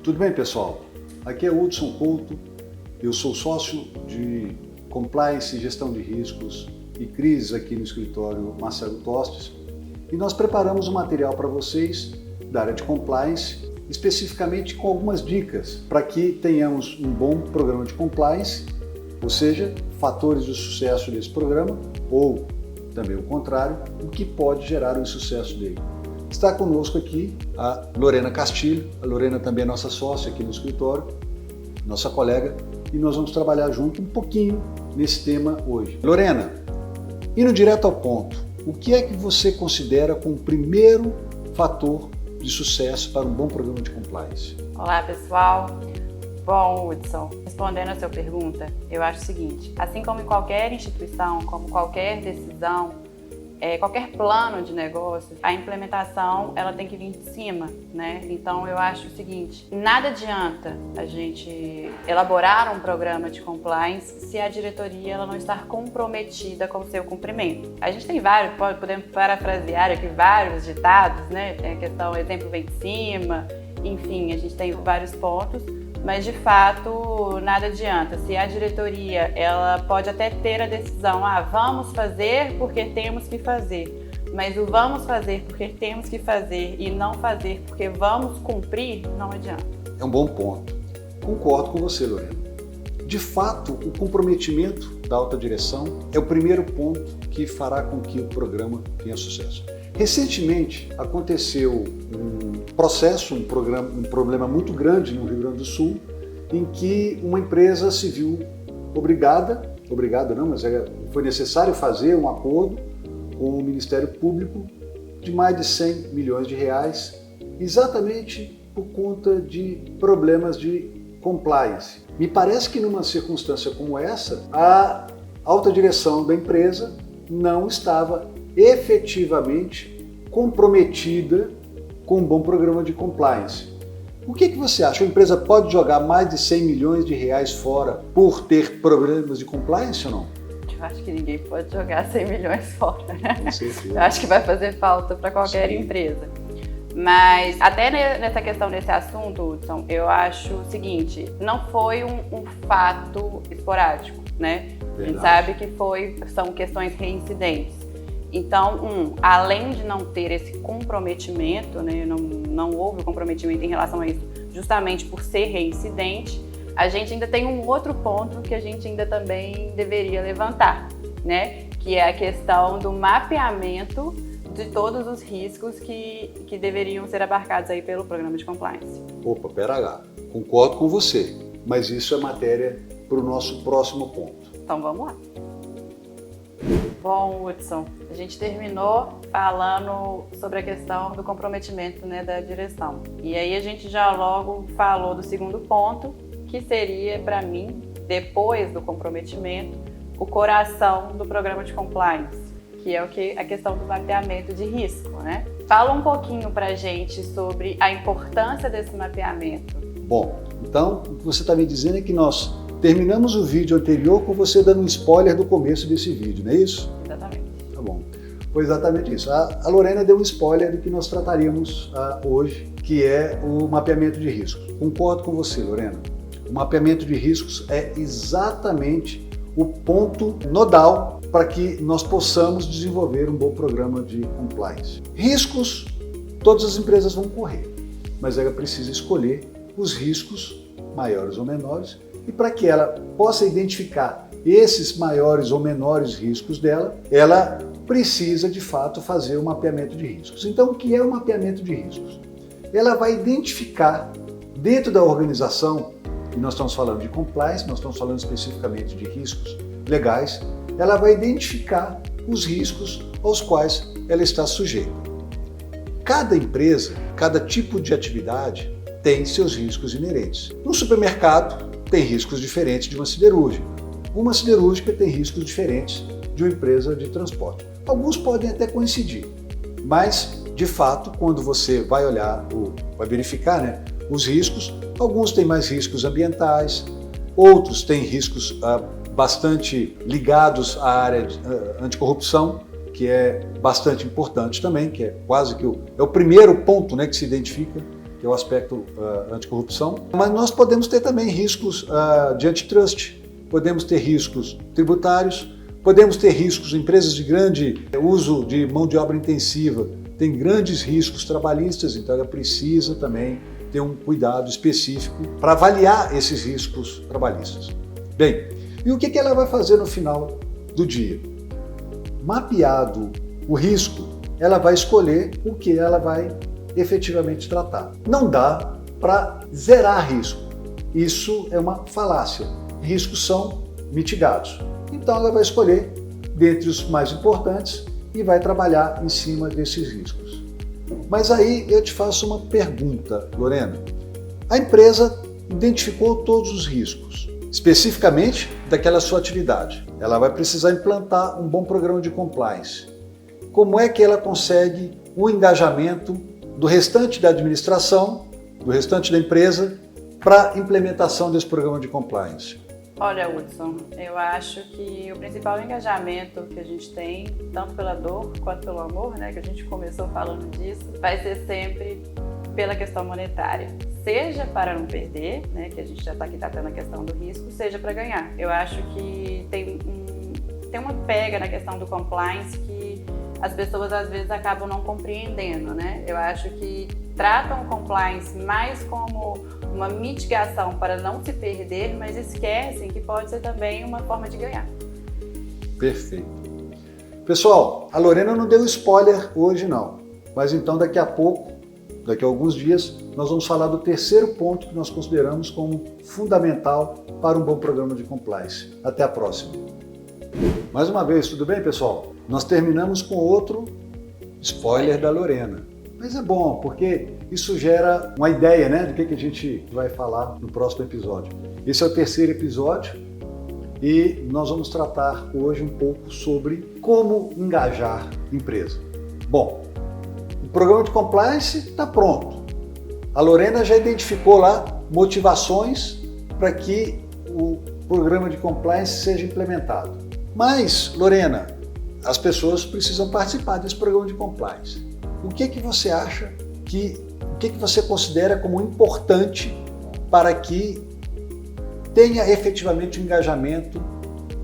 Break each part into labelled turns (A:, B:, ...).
A: Tudo bem, pessoal? Aqui é Hudson Couto, eu sou sócio de Compliance e Gestão de Riscos e Crises aqui no escritório Marcelo Tostes e nós preparamos um material para vocês da área de Compliance, especificamente com algumas dicas para que tenhamos um bom programa de Compliance, ou seja, fatores de sucesso desse programa ou também o contrário, o que pode gerar o insucesso dele. Está conosco aqui a Lorena Castilho, a Lorena também é nossa sócia aqui no escritório, nossa colega, e nós vamos trabalhar junto um pouquinho nesse tema hoje. Lorena, indo direto ao ponto, o que é que você considera como o primeiro fator de sucesso para um bom programa de compliance?
B: Olá, pessoal. Bom, Hudson, respondendo a sua pergunta, eu acho o seguinte, assim como em qualquer instituição, como qualquer decisão, qualquer plano de negócio, a implementação ela tem que vir de cima, né? Então eu acho o seguinte, nada adianta a gente elaborar um programa de compliance se a diretoria ela não estar comprometida com o seu cumprimento. A gente tem vários, podemos parafrasear aqui vários ditados, né? Tem a questão, o exemplo vem de cima, enfim, a gente tem vários pontos. Mas, de fato, nada adianta. Se a diretoria ela pode até ter a decisão, vamos fazer porque temos que fazer, mas o vamos fazer porque temos que fazer e não fazer porque vamos cumprir, não adianta.
A: É um bom ponto. Concordo com você, Lorena. De fato, o comprometimento da alta direção é o primeiro ponto que fará com que o programa tenha sucesso. Recentemente aconteceu um problema muito grande no Rio Grande do Sul, em que uma empresa se viu foi necessário fazer um acordo com o Ministério Público de mais de 100 milhões de reais, exatamente por conta de problemas de compliance. Me parece que numa circunstância como essa, a alta direção da empresa não estava efetivamente comprometida com um bom programa de compliance. O que você acha? A empresa pode jogar mais de 100 milhões de reais fora por ter problemas de compliance ou não?
B: Eu acho que ninguém pode jogar 100 milhões fora, né?
A: Com certeza.
B: Eu acho que vai fazer falta para qualquer empresa. Mas até nessa questão desse assunto, Hudson, eu acho o seguinte, não foi um fato esporádico, né? Verdade. A gente sabe que são questões reincidentes. Então, além de não ter esse comprometimento, né, não houve comprometimento em relação a isso, justamente por ser reincidente, a gente ainda tem um outro ponto que a gente ainda também deveria levantar, né, que é a questão do mapeamento de todos os riscos que deveriam ser abarcados aí pelo programa de compliance.
A: Opa, pera lá, concordo com você, mas isso é matéria para o nosso próximo ponto.
B: Então vamos lá. Bom, Hudson, a gente terminou falando sobre a questão do comprometimento, né, da direção. E aí a gente já logo falou do segundo ponto, que seria, para mim, depois do comprometimento, o coração do programa de compliance, que é a questão do mapeamento de risco, né? Fala um pouquinho para a gente sobre a importância desse mapeamento.
A: Bom, então, o que você está me dizendo é que nós terminamos o vídeo anterior com você dando um spoiler do começo desse vídeo, não é isso?
B: Exatamente.
A: Tá bom. Foi exatamente isso. A Lorena deu um spoiler do que nós trataríamos hoje, que é o mapeamento de riscos. Concordo com você, Lorena. O mapeamento de riscos é exatamente o ponto nodal para que nós possamos desenvolver um bom programa de compliance. Riscos, todas as empresas vão correr, mas ela precisa escolher os riscos maiores ou menores, e para que ela possa identificar esses maiores ou menores riscos dela, ela precisa de fato fazer o mapeamento de riscos. Então, o que é o mapeamento de riscos? Ela vai identificar dentro da organização, e nós estamos falando de compliance, nós estamos falando especificamente de riscos legais, ela vai identificar os riscos aos quais ela está sujeita. Cada empresa, cada tipo de atividade tem seus riscos inerentes. No supermercado, tem riscos diferentes de uma siderúrgica. Uma siderúrgica tem riscos diferentes de uma empresa de transporte. Alguns podem até coincidir, mas, de fato, quando você vai olhar, vai verificar, né, os riscos, alguns têm mais riscos ambientais, outros têm riscos bastante ligados à área de anticorrupção, que é bastante importante também, que é quase que é o primeiro ponto, né, que se identifica que é o aspecto anticorrupção, mas nós podemos ter também riscos de antitrust, podemos ter riscos tributários, podemos ter riscos, empresas de grande uso de mão de obra intensiva, tem grandes riscos trabalhistas, então ela precisa também ter um cuidado específico para avaliar esses riscos trabalhistas. Bem, e o que ela vai fazer no final do dia? Mapeado o risco, ela vai escolher o que ela vai efetivamente tratar. Não dá para zerar risco. Isso é uma falácia. Riscos são mitigados. Então ela vai escolher dentre os mais importantes e vai trabalhar em cima desses riscos. Mas aí eu te faço uma pergunta, Lorena. A empresa identificou todos os riscos, especificamente daquela sua atividade. Ela vai precisar implantar um bom programa de compliance. Como é que ela consegue o engajamento do restante da administração, do restante da empresa, para a implementação desse programa de compliance?
B: Olha, Hudson, eu acho que o principal engajamento que a gente tem, tanto pela dor quanto pelo amor, né, que a gente começou falando disso, vai ser sempre pela questão monetária. Seja para não perder, né, que a gente já está aqui tratando a questão do risco, seja para ganhar. Eu acho que tem uma pega na questão do compliance que as pessoas às vezes acabam não compreendendo, né? Eu acho que tratam o compliance mais como uma mitigação para não se perder, mas esquecem que pode ser também uma forma de ganhar.
A: Perfeito. Pessoal, a Lorena não deu spoiler hoje não, mas então daqui a pouco, daqui a alguns dias, nós vamos falar do terceiro ponto que nós consideramos como fundamental para um bom programa de compliance. Até a próxima. Mais uma vez, tudo bem, pessoal? Nós terminamos com outro spoiler da Lorena. Mas é bom, porque isso gera uma ideia, né, do que a gente vai falar no próximo episódio. Esse é o terceiro episódio e nós vamos tratar hoje um pouco sobre como engajar empresa. Bom, o programa de compliance está pronto. A Lorena já identificou lá motivações para que o programa de compliance seja implementado. Mas, Lorena, as pessoas precisam participar desse programa de compliance. O que você acha o que você considera como importante para que tenha efetivamente o engajamento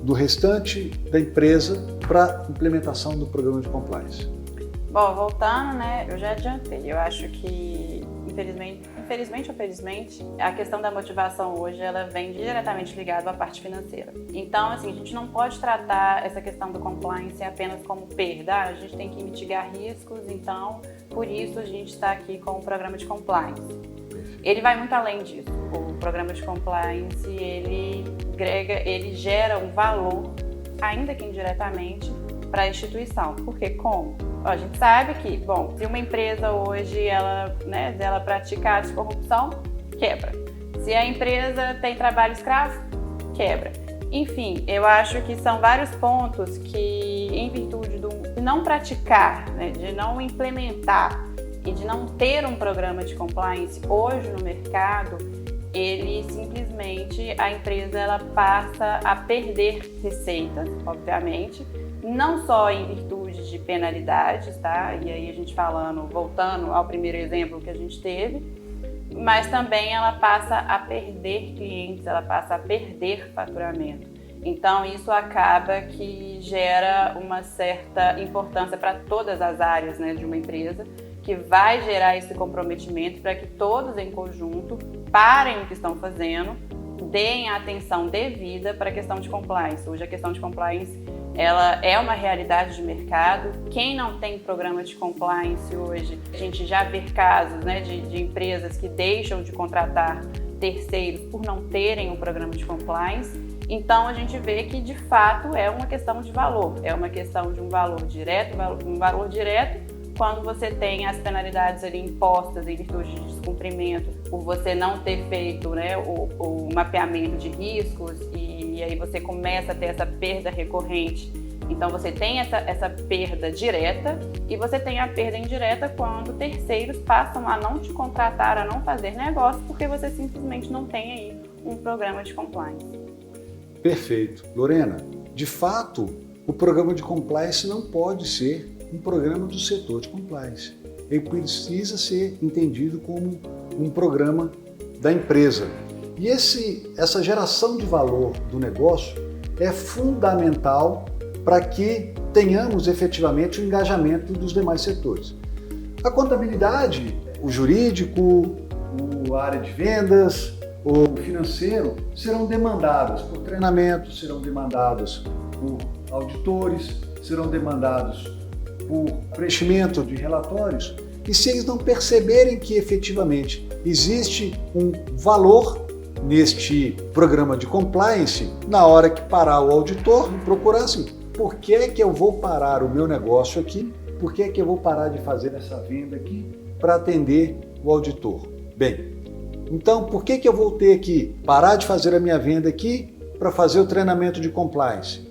A: do restante da empresa para a implementação do programa de compliance?
B: Bom, voltando, né, eu já adiantei. Eu acho que, infelizmente ou felizmente, a questão da motivação hoje, ela vem diretamente ligada à parte financeira. Então, assim, a gente não pode tratar essa questão do compliance apenas como perda. A gente tem que mitigar riscos, então, por isso a gente está aqui com o programa de compliance. Ele vai muito além disso. O programa de compliance, ele gera um valor, ainda que indiretamente, para a instituição. Porque como? A gente sabe que, bom, se uma empresa hoje ela pratica atos de corrupção, quebra. Se a empresa tem trabalho escravo, quebra. Enfim, eu acho que são vários pontos que, em virtude de não praticar, né, de não implementar e de não ter um programa de compliance hoje no mercado, ele simplesmente, a empresa ela passa a perder receitas, obviamente, não só em virtude de penalidades, tá? E aí a gente voltando ao primeiro exemplo que a gente teve, mas também ela passa a perder clientes, ela passa a perder faturamento. Então isso acaba que gera uma certa importância para todas as áreas, né, de uma empresa, que vai gerar esse comprometimento para que todos em conjunto parem o que estão fazendo, deem a atenção devida para a questão de compliance. Hoje a questão de compliance ela é uma realidade de mercado. Quem não tem programa de compliance hoje, a gente já vê casos, né, de empresas que deixam de contratar terceiros por não terem um programa de compliance. Então a gente vê que de fato é uma questão de valor, é uma questão de um valor direto quando você tem as penalidades ali impostas em virtude de descumprimento, por você não ter feito, né, o mapeamento de riscos, e aí você começa a ter essa perda recorrente. Então você tem essa perda direta e você tem a perda indireta quando terceiros passam a não te contratar, a não fazer negócio, porque você simplesmente não tem aí um programa de compliance.
A: Perfeito. Lorena, de fato, o programa de compliance não pode ser um programa do setor de compliance. Ele precisa ser entendido como um programa da empresa. E essa geração de valor do negócio é fundamental para que tenhamos efetivamente o engajamento dos demais setores. A contabilidade, o jurídico, a área de vendas, o financeiro serão demandados por treinamento, serão demandados por auditores, serão demandados por preenchimento de relatórios. E se eles não perceberem que efetivamente existe um valor neste programa de compliance, na hora que parar o auditor, procurar assim, por que é que eu vou parar o meu negócio aqui? Por que é que eu vou parar de fazer essa venda aqui para atender o auditor? Bem, então por que eu vou ter que parar de fazer a minha venda aqui para fazer o treinamento de compliance?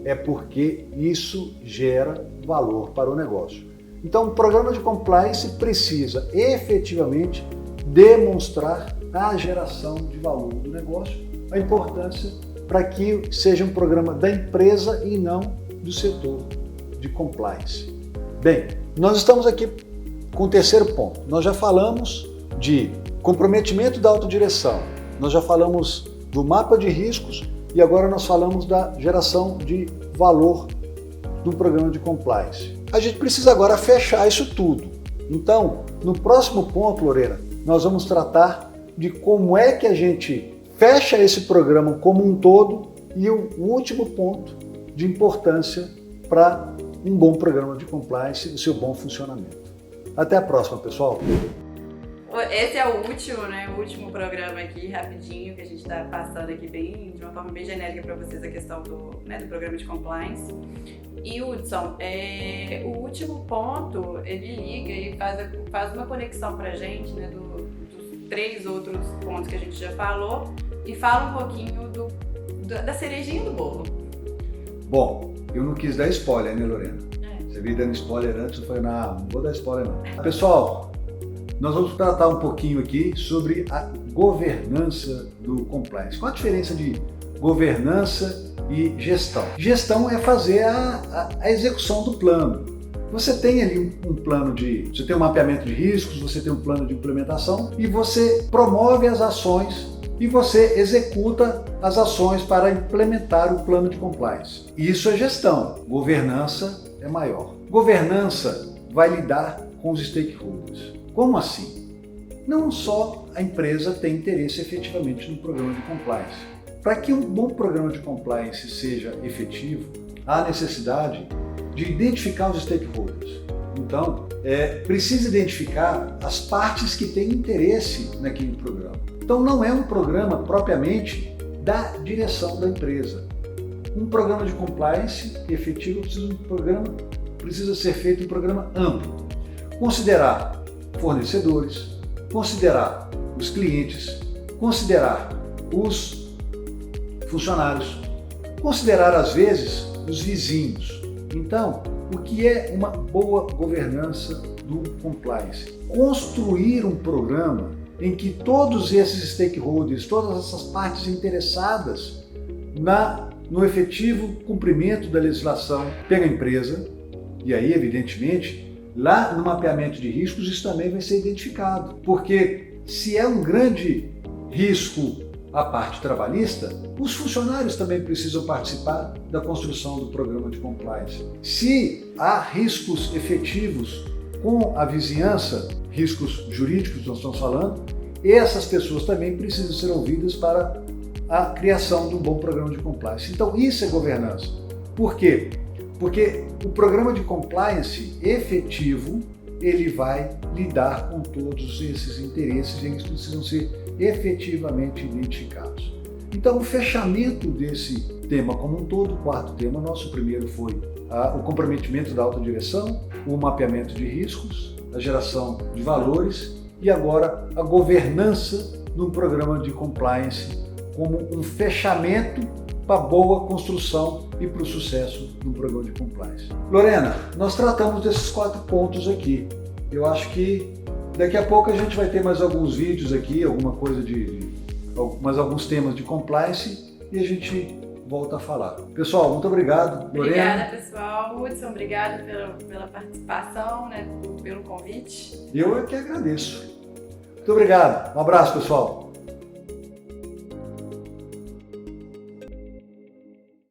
A: É porque isso gera valor para o negócio. Então o programa de compliance precisa efetivamente demonstrar a geração de valor do negócio, a importância para que seja um programa da empresa e não do setor de compliance. Bem, nós estamos aqui com o terceiro ponto. Nós já falamos de comprometimento da autodireção, nós já falamos do mapa de riscos e agora nós falamos da geração de valor do programa de compliance. A gente precisa agora fechar isso tudo. Então, no próximo ponto, Lorena, nós vamos tratar de como é que a gente fecha esse programa como um todo e o último ponto de importância para um bom programa de compliance e o seu bom funcionamento. Até a próxima, pessoal!
B: Esse é o último programa aqui, rapidinho, que a gente está passando aqui de uma forma bem genérica para vocês a questão do programa de compliance. E Hudson, o último ponto, ele liga e faz uma conexão para a gente, né, dos 3 outros pontos que a gente já falou e fala um pouquinho da cerejinha do bolo.
A: Bom, eu não quis dar spoiler, né, Lorena? Você veio dando spoiler antes, eu falei, não vou dar spoiler não. Pessoal, nós vamos tratar um pouquinho aqui sobre a governança do compliance. Qual a diferença de governança e gestão? Gestão é fazer a execução do plano. Você tem ali um plano você tem um mapeamento de riscos, você tem um plano de implementação e você promove as ações e você executa as ações para implementar o plano de compliance. Isso é gestão. Governança é maior. Governança vai lidar com os stakeholders. Como assim? Não só a empresa tem interesse efetivamente no programa de compliance. Para que um bom programa de compliance seja efetivo, há necessidade de identificar os stakeholders. Então, precisa identificar as partes que têm interesse naquele programa. Então, não é um programa propriamente da direção da empresa. Um programa de compliance efetivo precisa ser feito um programa amplo. Considerar fornecedores, considerar os clientes, considerar os funcionários, considerar às vezes os vizinhos. Então, o que é uma boa governança do compliance? Construir um programa em que todos esses stakeholders, todas essas partes interessadas no efetivo cumprimento da legislação pela empresa, e aí, evidentemente, lá no mapeamento de riscos isso também vai ser identificado, porque se é um grande risco a parte trabalhista, os funcionários também precisam participar da construção do programa de compliance. Se há riscos efetivos com a vizinhança, riscos jurídicos nós estamos falando, essas pessoas também precisam ser ouvidas para a criação de um bom programa de compliance. Então isso é governança. Por quê? Porque o programa de compliance efetivo, ele vai lidar com todos esses interesses e eles precisam ser efetivamente identificados. Então, o fechamento desse tema como um todo, o quarto tema nosso, o primeiro foi o comprometimento da autodireção, o mapeamento de riscos, a geração de valores e agora a governança num programa de compliance como um fechamento para a boa construção e para o sucesso do programa de compliance. Lorena, nós tratamos desses 4 pontos aqui. Eu acho que daqui a pouco a gente vai ter mais alguns vídeos aqui, alguma coisa mais alguns temas de compliance e a gente volta a falar. Pessoal, muito obrigado. Lorena.
B: Obrigada, pessoal. Hudson, obrigada pela participação, pelo convite.
A: Eu é que agradeço. Muito obrigado. Um abraço, pessoal.